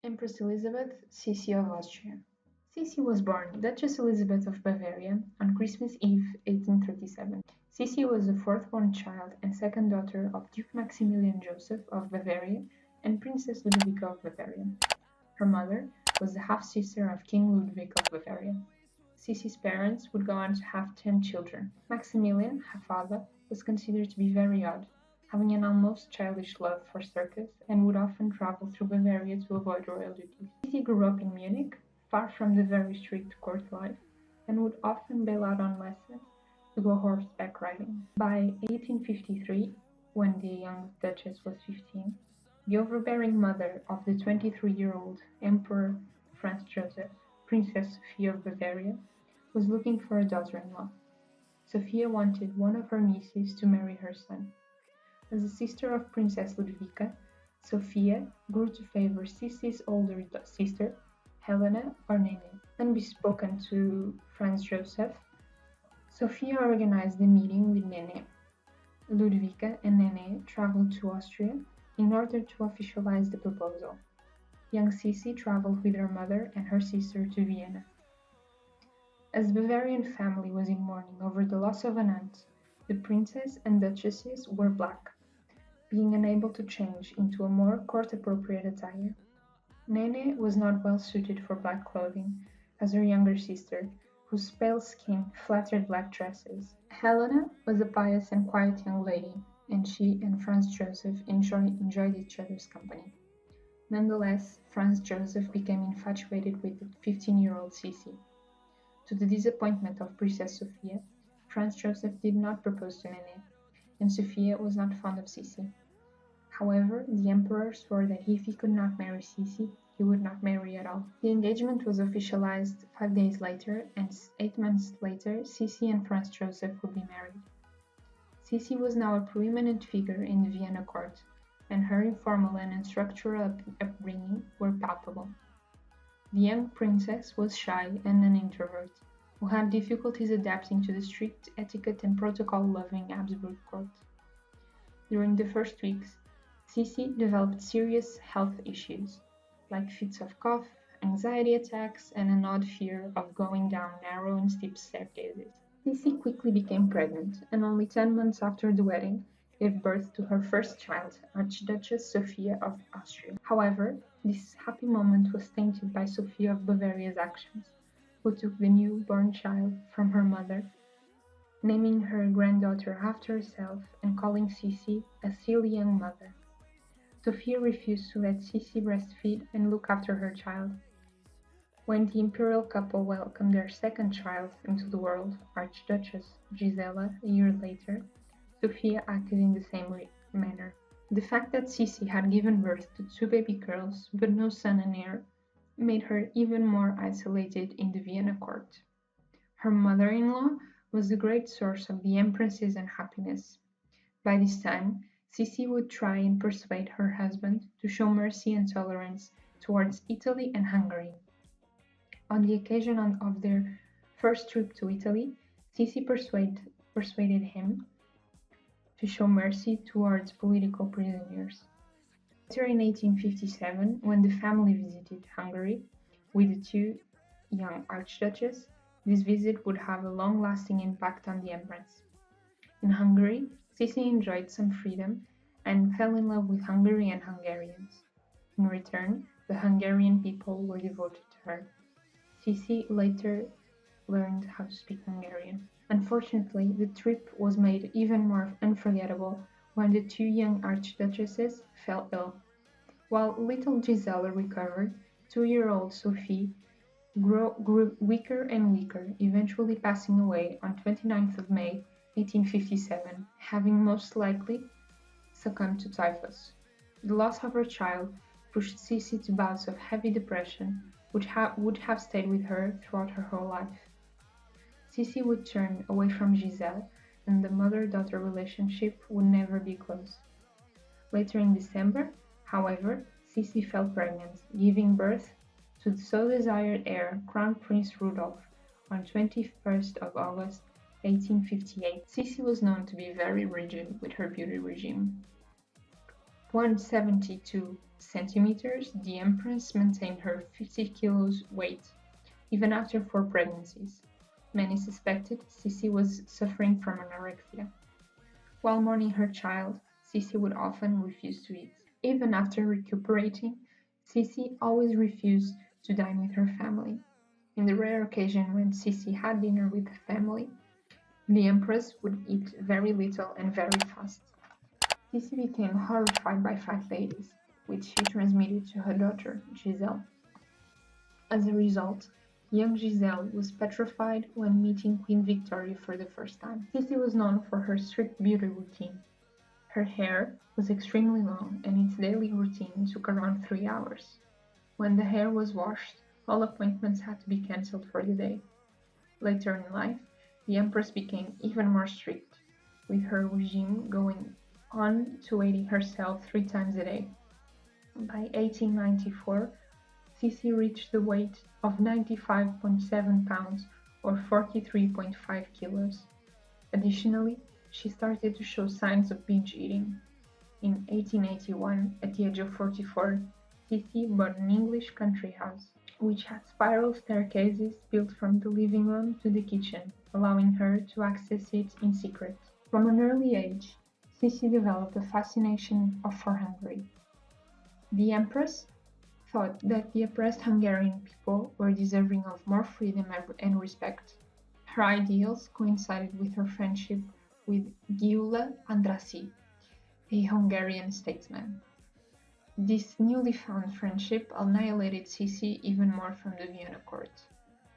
Empress Elizabeth, Sisi of Austria. Sisi was born Duchess Elizabeth of Bavaria on Christmas Eve 1837. Sisi was the fourth-born child and second daughter of Duke Maximilian Joseph of Bavaria and Princess Ludovica of Bavaria. Her mother was the half-sister of King Ludwig of Bavaria. Sisi's parents would go on to have 10 children. Maximilian, her father, was considered to be very odd, having an almost childish love for circus, and would often travel through Bavaria to avoid royal duties. Sisi grew up in Munich, far from the very strict court life, and would often bail out on lessons to go horseback riding. By 1853, when the young Duchess was 15, the overbearing mother of the 23-year-old Emperor Franz Josef, Princess Sophia of Bavaria, was looking for a daughter-in-law. Sophia wanted one of her nieces to marry her son. As a sister of Princess Ludovica, Sophia grew to favor Sisi's older sister, Helena or Nene. Unbespoken to Franz Josef, Sophia organized a meeting with Nene. Ludovica and Nene traveled to Austria in order to officialize the proposal. Young Sisi traveled with her mother and her sister to Vienna. As the Bavarian family was in mourning over the loss of an aunt, the princess and duchesses wore black, being unable to change into a more court-appropriate attire. Nene was not well suited for black clothing, as her younger sister, whose pale skin flattered black dresses. Helena was a pious and quiet young lady, and she and Franz Josef enjoyed each other's company. Nonetheless, Franz Josef became infatuated with the 15-year-old Sisi. To the disappointment of Princess Sophia, Franz Josef did not propose to Nene, and Sophia was not fond of Sisi. However, the emperor swore that if he could not marry Sisi, he would not marry at all. The engagement was officialized 5 days later, and 8 months later, Sisi and Franz Josef would be married. Sisi was now a preeminent figure in the Vienna court, and her informal and unstructured upbringing were palpable. The young princess was shy and an introvert, who had difficulties adapting to the strict etiquette and protocol-loving Habsburg court. During the first weeks, Sisi developed serious health issues, like fits of cough, anxiety attacks, and an odd fear of going down narrow and steep staircases. Sisi quickly became pregnant, and only 10 months after the wedding, gave birth to her first child, Archduchess Sophia of Austria. However, this happy moment was tainted by Sophia of Bavaria's actions, who took the newborn child from her mother, naming her granddaughter after herself and calling Sisi a silly young mother. Sophia refused to let Sisi breastfeed and look after her child. When the imperial couple welcomed their second child into the world, Archduchess Gisela, a year later, Sophia acted in the same manner. The fact that Sisi had given birth to 2 baby girls but no son and heir made her even more isolated in the Vienna court. Her mother-in-law was the great source of the empress's unhappiness. By this time, Sisi would try and persuade her husband to show mercy and tolerance towards Italy and Hungary. On the occasion of their first trip to Italy, Sisi persuaded him to show mercy towards political prisoners. Later in 1857, when the family visited Hungary with the 2 young archduchesses, this visit would have a long-lasting impact on the empress. In Hungary, Sisi enjoyed some freedom and fell in love with Hungary and Hungarians. In return, the Hungarian people were devoted to her. Sisi later learned how to speak Hungarian. Unfortunately, the trip was made even more unforgettable when the 2 young archduchesses fell ill. While little Gisela recovered, 2-year-old Sophie grew weaker and weaker, eventually passing away on 29th of May 1857, having most likely succumbed to typhus. The loss of her child pushed Sisi to bouts of heavy depression, which would have stayed with her throughout her whole life. Sisi would turn away from Giselle, and the mother-daughter relationship would never be close. Later in December, however, Sisi fell pregnant, giving birth to the so-desired heir, Crown Prince Rudolf, on 21st of August 1858. Sisi was known to be very rigid with her beauty regime. 172 centimeters, the Empress maintained her 50 kilos weight, even after 4 pregnancies. Many suspected Sisi was suffering from anorexia. While mourning her child, Sisi would often refuse to eat. Even after recuperating, Sisi always refused to dine with her family. In the rare occasion when Sisi had dinner with the family, the Empress would eat very little and very fast. Sisi became horrified by fat ladies, which she transmitted to her daughter, Giselle. As a result, young Giselle was petrified when meeting Queen Victoria for the first time. Sisi was known for her strict beauty routine. Her hair was extremely long and its daily routine took around 3 hours. When the hair was washed, all appointments had to be cancelled for the day. Later in life, the Empress became even more strict, with her regime going on to eating herself 3 times a day. By 1894, Sisi reached the weight of 95.7 pounds or 43.5 kilos. Additionally, she started to show signs of binge eating. In 1881, at the age of 44, Sisi bought an English country house, which had spiral staircases built from the living room to the kitchen, allowing her to access it in secret. From an early age, Sisi developed a fascination for Hungary. The Empress thought that the oppressed Hungarian people were deserving of more freedom and respect. Her ideals coincided with her friendship with Gyula Andrassy, a Hungarian statesman. This newly found friendship annihilated Sisi even more from the Vienna court.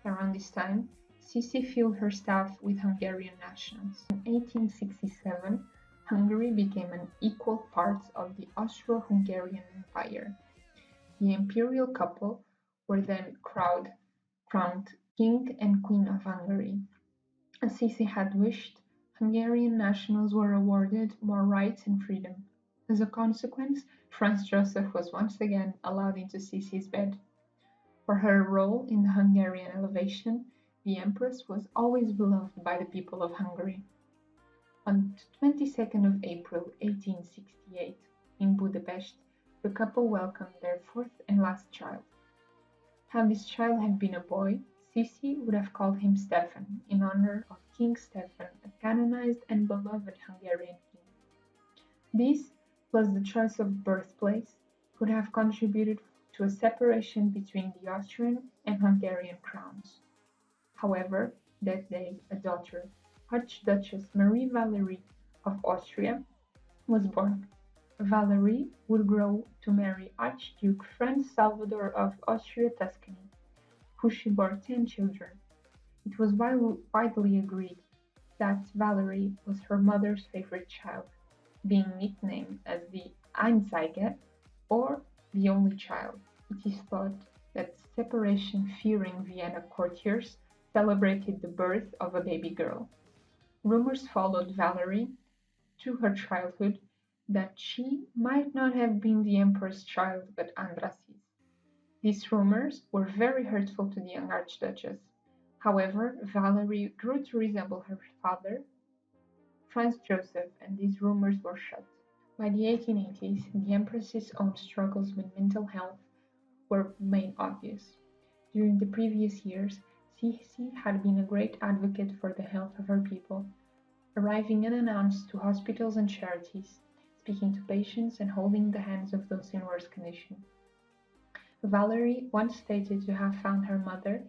Around this time, Sisi filled her staff with Hungarian nationals. In 1867, Hungary became an equal part of the Austro-Hungarian Empire. The imperial couple were then crowned King and Queen of Hungary. As Sisi had wished, Hungarian nationals were awarded more rights and freedom. As a consequence, Franz Josef was once again allowed into Sisi's bed. For her role in the Hungarian elevation, the Empress was always beloved by the people of Hungary. On the 22nd of April 1868, in Budapest, the couple welcomed their fourth and last child. Had this child had been a boy, Sisi would have called him Stefan, in honor of King Stefan, a canonized and beloved Hungarian king. This, plus the choice of birthplace, could have contributed to a separation between the Austrian and Hungarian crowns. However, that day a daughter, Archduchess Marie Valerie of Austria, was born. Valerie would grow to marry Archduke Franz Salvador of Austria-Tuscany, who she bore 10 children. It was widely agreed that Valerie was her mother's favorite child, being nicknamed as the Einzige, or the only child. It is thought that separation-fearing Vienna courtiers celebrated the birth of a baby girl. Rumors followed Valerie to her childhood that she might not have been the emperor's child but Andrassy's. These rumors were very hurtful to the young archduchess. However, Valerie grew to resemble her father, Franz Josef, and these rumors were shut. By the 1880s, the empress's own struggles with mental health were made obvious. During the previous years, Sisi had been a great advocate for the health of her people, arriving unannounced to hospitals and charities, speaking to patients and holding the hands of those in worse condition. Valerie once stated to have found her mother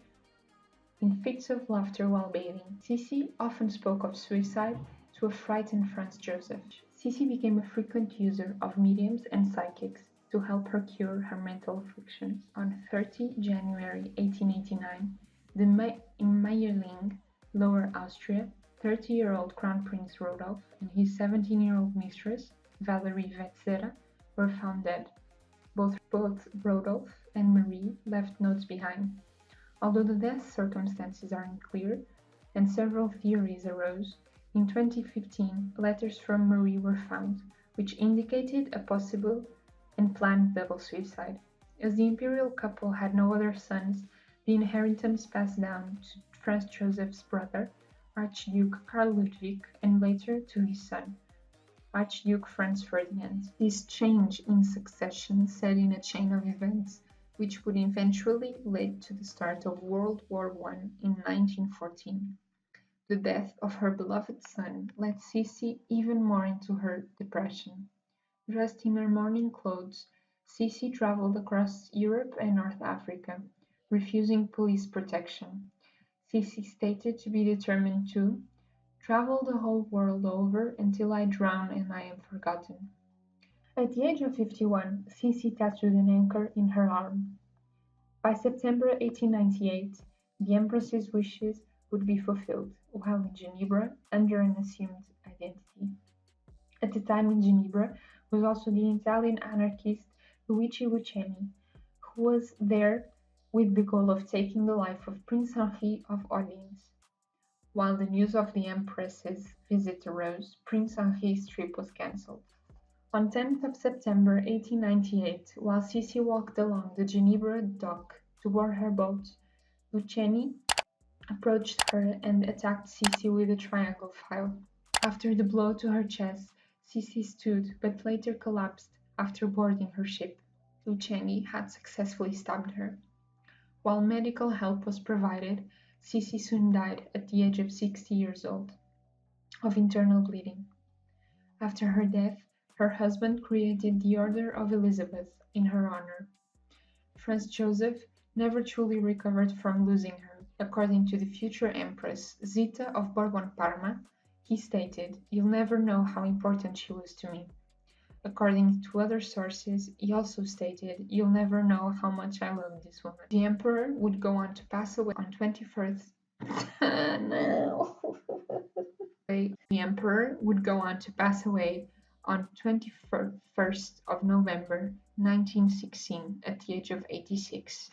in fits of laughter while bathing. Sisi often spoke of suicide to a frightened Franz Josef. Sisi became a frequent user of mediums and psychics to help her cure her mental afflictions. On 30 January 1889, in Mayerling, Lower Austria, 30-year-old Crown Prince Rodolph and his 17-year-old mistress, Valerie Wetzera, were found dead. Both Rodolph and Marie left notes behind. Although the death circumstances are unclear and several theories arose, in 2015 letters from Marie were found, which indicated a possible and planned double suicide. As the imperial couple had no other sons, the inheritance passed down to Franz Joseph's brother, Archduke Karl Ludwig, and later to his son, Archduke Franz Ferdinand. This change in succession set in a chain of events which would eventually lead to the start of World War I in 1914. The death of her beloved son led Sisi even more into her depression. Dressed in her mourning clothes, Sisi traveled across Europe and North Africa, refusing police protection. Sisi stated to be determined to travel the whole world over until I drown and I am forgotten. At the age of 51, Sisi tattooed an anchor in her arm. By September 1898, the Empress's wishes would be fulfilled, while in Geneva, under an assumed identity. At the time in Geneva was also the Italian anarchist Luigi Luciani, who was there with the goal of taking the life of Prince Henri of Orleans. While the news of the Empress's visit arose, Prince Henri's trip was cancelled. On 10th of September 1898, while Sisi walked along the Geneva dock toward her boat, Luciani approached her and attacked Sisi with a triangle file. After the blow to her chest, Sisi stood but later collapsed after boarding her ship. Luciani had successfully stabbed her. While medical help was provided, Sisi soon died at the age of 60 years old of internal bleeding. After her death, her husband created the Order of Elizabeth in her honor. Franz Josef never truly recovered from losing her. According to the future Empress Zita of Bourbon-Parma, he stated, "You'll never know how important she was to me." According to other sources, he also stated, "You'll never know how much I love this woman." The emperor would go on to pass away on 21st. No. The emperor would go on to pass away on 21st of November 1916 at the age of 86.